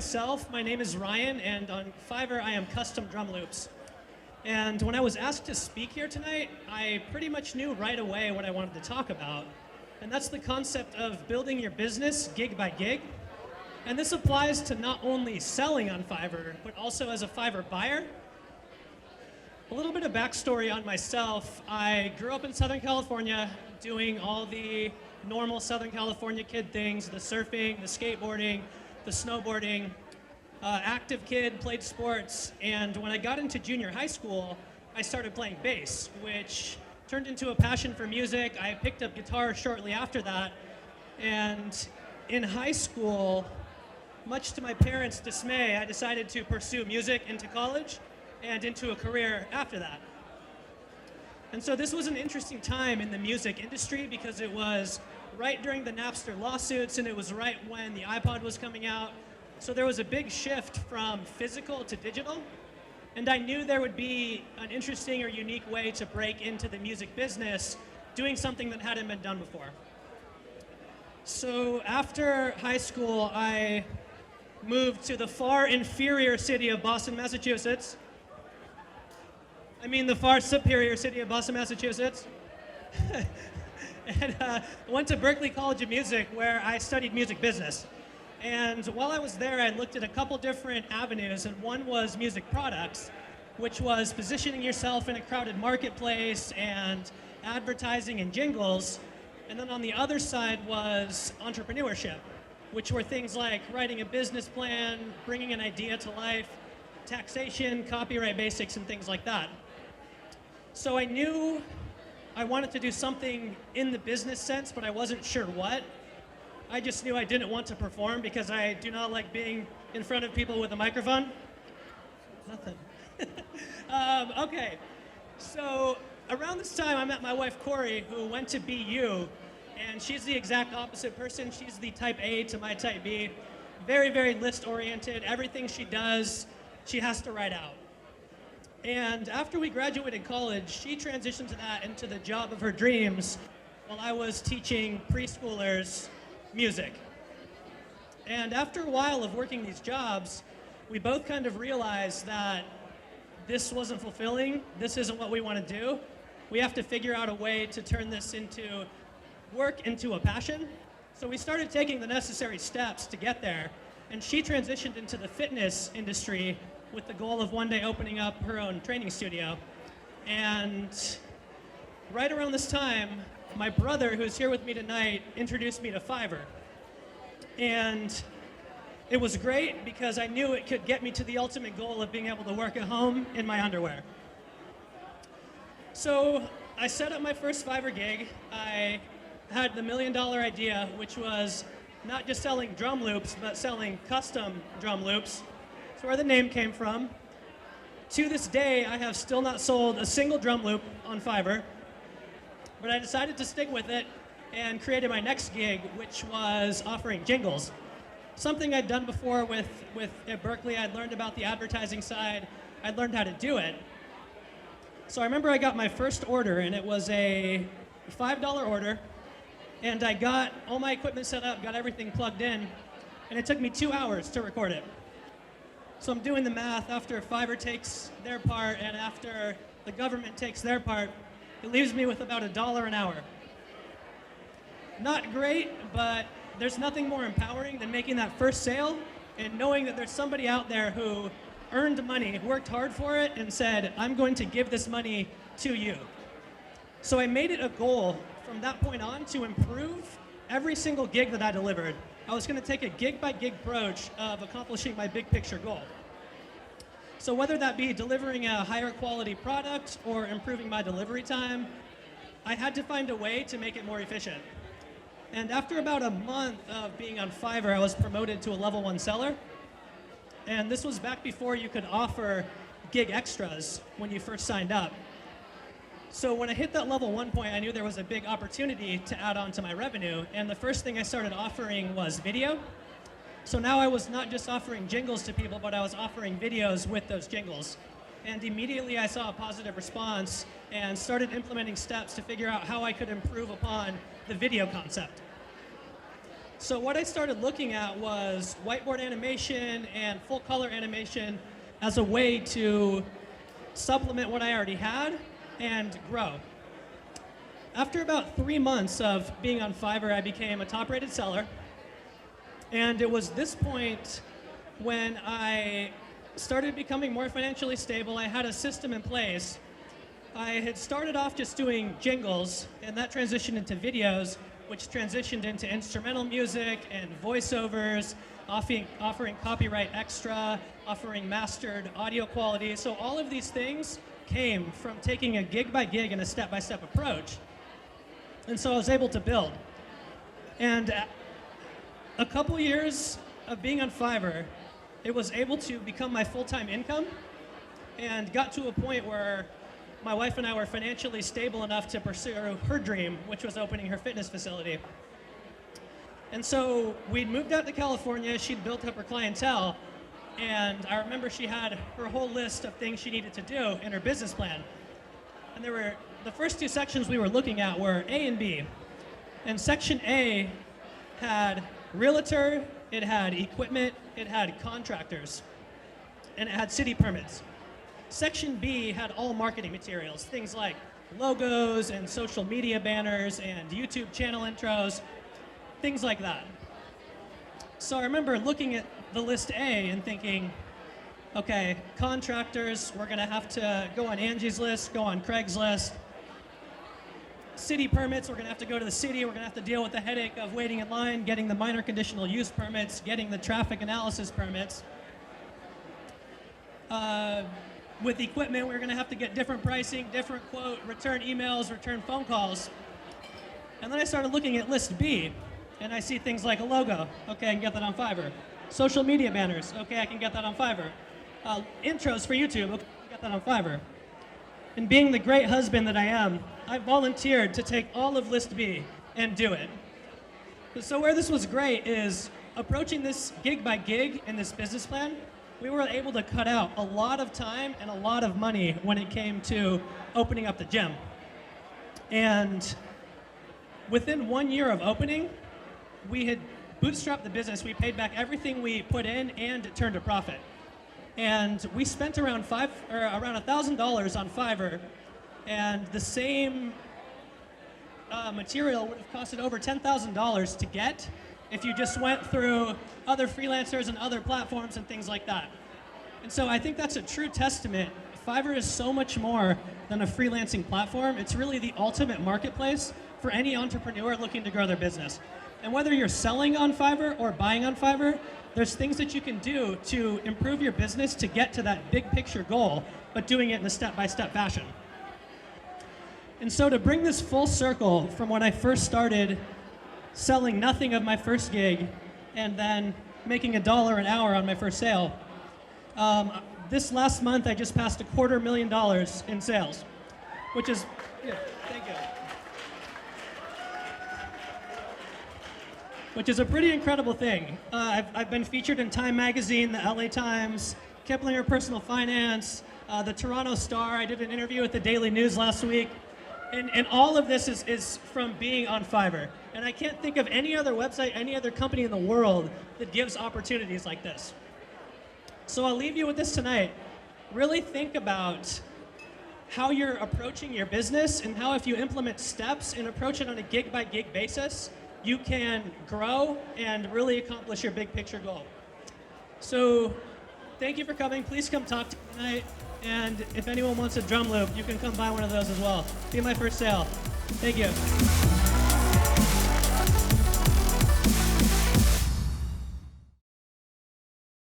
myself. My name is Ryan, and on Fiverr, I am custom drum loops. And when I was asked to speak here tonight, I pretty much knew right away what I wanted to talk about. And that's the concept of building your business gig by gig. And this applies to not only selling on Fiverr, but also as a Fiverr buyer. A little bit of backstory on myself. I grew up in Southern California doing all the normal Southern California kid things, the surfing, the skateboarding, the snowboarding. Active kid, played sports, and when I got into junior high school, I started playing bass, which turned into a passion for music. I picked up guitar shortly after that, and in high school, much to my parents' dismay, I decided to pursue music into college and into a career after that. And so this was an interesting time in the music industry because it was right during the Napster lawsuits, and it was right when the iPod was coming out. So there was a big shift from physical to digital, and I knew there would be an interesting or unique way to break into the music business doing something that hadn't been done before. So after high school, I moved to the far inferior city of Boston, Massachusetts. I mean the far superior city of Boston, Massachusetts. And went to Berklee College of Music, where I studied music business. And while I was there, I looked at a couple different avenues, and one was music products, which was positioning yourself in a crowded marketplace and advertising and jingles. And then on the other side was entrepreneurship, which were things like writing a business plan, bringing an idea to life, taxation, copyright basics, and things like that. So I knew I wanted to do something in the business sense, but I wasn't sure what. I just knew I didn't want to perform because I do not like being in front of people with a microphone. Nothing. Okay, so around this time I met my wife Corey, who went to BU, and she's the exact opposite person. She's the type A to my type B. Very, very list oriented. Everything she does, she has to write out. And after we graduated college, she transitioned to that into the job of her dreams while I was teaching preschoolers music. And after a while of working these jobs, we both kind of realized that this wasn't fulfilling, this isn't what we want to do. We have to figure out a way to turn this into work into a passion. So we started taking the necessary steps to get there, and she transitioned into the fitness industry with the goal of one day opening up her own training studio. And right around this time, my brother, who's here with me tonight, introduced me to Fiverr. And it was great because I knew it could get me to the ultimate goal of being able to work at home in my underwear. So I set up my first Fiverr gig. I had the $1 million idea, which was not just selling drum loops, but selling custom drum loops. That's where the name came from. To this day, I have still not sold a single drum loop on Fiverr. But I decided to stick with it and created my next gig, which was offering jingles. Something I'd done before at Berklee. I'd learned about the advertising side. I'd learned how to do it. So I remember I got my first order, and it was a $5 order. And I got all my equipment set up, got everything plugged in, and it took me 2 hours to record it. So I'm doing the math. After Fiverr takes their part and after the government takes their part, it leaves me with about $1 an hour. Not great, but there's nothing more empowering than making that first sale and knowing that there's somebody out there who earned money, worked hard for it, and said, I'm going to give this money to you. So I made it a goal from that point on to improve every single gig that I delivered. I was going to take a gig-by-gig approach of accomplishing my big picture goal. So whether that be delivering a higher quality product or improving my delivery time, I had to find a way to make it more efficient. And after about a month of being on Fiverr, I was promoted to a level 1 seller. And this was back before you could offer gig extras when you first signed up. So when I hit that level 1 point, I knew there was a big opportunity to add on to my revenue. And the first thing I started offering was video. So now I was not just offering jingles to people, but I was offering videos with those jingles. And immediately I saw a positive response and started implementing steps to figure out how I could improve upon the video concept. So what I started looking at was whiteboard animation and full color animation as a way to supplement what I already had and grow. After about 3 months of being on Fiverr, I became a top-rated seller. And it was this point when I started becoming more financially stable. I had a system in place. I had started off just doing jingles, and that transitioned into videos, which transitioned into instrumental music and voiceovers, offering copyright extra, offering mastered audio quality. So all of these things came from taking a gig by gig and a step-by-step approach. And so I was able to build. And a couple years of being on Fiverr, it was able to become my full-time income, and got to a point where my wife and I were financially stable enough to pursue her dream, which was opening her fitness facility. And so we'd moved out to California, she'd built up her clientele, and I remember she had her whole list of things she needed to do in her business plan. And there were, the first two sections we were looking at were A and B. And section A had realtor, it had equipment, it had contractors, and it had city permits. Section B had all marketing materials, things like logos and social media banners and YouTube channel intros, things like that. So I remember looking at the list A and thinking, okay, contractors, we're gonna have to go on Angie's List, go on Craigslist. City permits, we're gonna have to go to the city, we're gonna have to deal with the headache of waiting in line, getting the minor conditional use permits, getting the traffic analysis permits. With equipment, we're gonna have to get different pricing, different quote, return emails, return phone calls. And then I started looking at list B, and I see things like a logo. Okay, I can get that on Fiverr. Social media banners. Okay, I can get that on Fiverr. Intros for YouTube. Okay, I can get that on Fiverr. And being the great husband that I am, I volunteered to take all of list B and do it. So where this was great is approaching this gig by gig in this business plan, we were able to cut out a lot of time and a lot of money when it came to opening up the gym. And within 1 year of opening, we had bootstrapped the business. We paid back everything we put in, and it turned a profit. And we spent around $1,000 on Fiverr, and the same material would have costed over $10,000 to get if you just went through other freelancers and other platforms and things like that. And so I think that's a true testament. Fiverr is so much more than a freelancing platform. It's really the ultimate marketplace for any entrepreneur looking to grow their business. And whether you're selling on Fiverr or buying on Fiverr, there's things that you can do to improve your business to get to that big picture goal, but doing it in a step-by-step fashion. And so to bring this full circle from when I first started selling nothing of my first gig and then making $1 an hour on my first sale, this last month I just passed $250,000 in sales, which is, yeah, thank you. Which is a pretty incredible thing. I've been featured in Time Magazine, the LA Times, Kiplinger Personal Finance, the Toronto Star. I did an interview with the Daily News last week. And all of this is from being on Fiverr. And I can't think of any other website, any other company in the world that gives opportunities like this. So I'll leave you with this tonight. Really think about how you're approaching your business and how if you implement steps and approach it on a gig by gig basis, you can grow and really accomplish your big picture goal. So thank you for coming. Please come talk to me tonight. And if anyone wants a drum loop, you can come buy one of those as well. Be my first sale. Thank you.